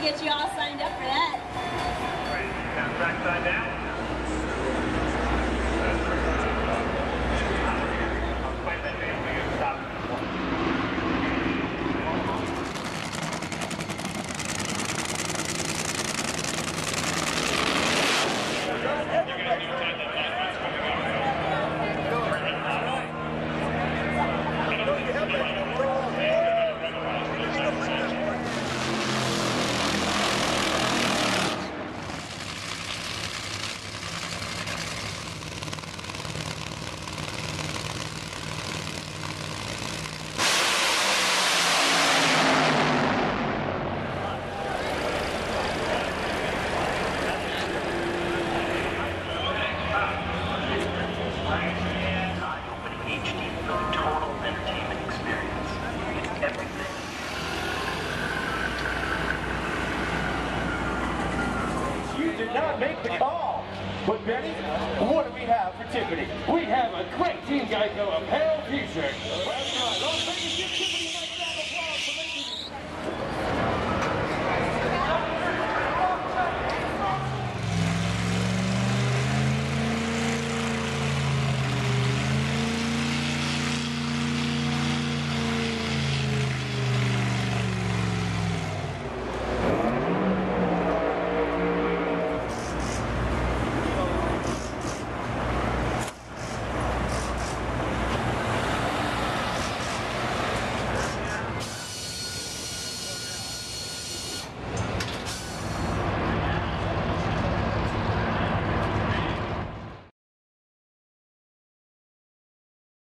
get you all signed up for that. Contract signed now. Did not make the call. But Benny, what do we have for Tiffany? We have a great Team Geico apparel t-shirt.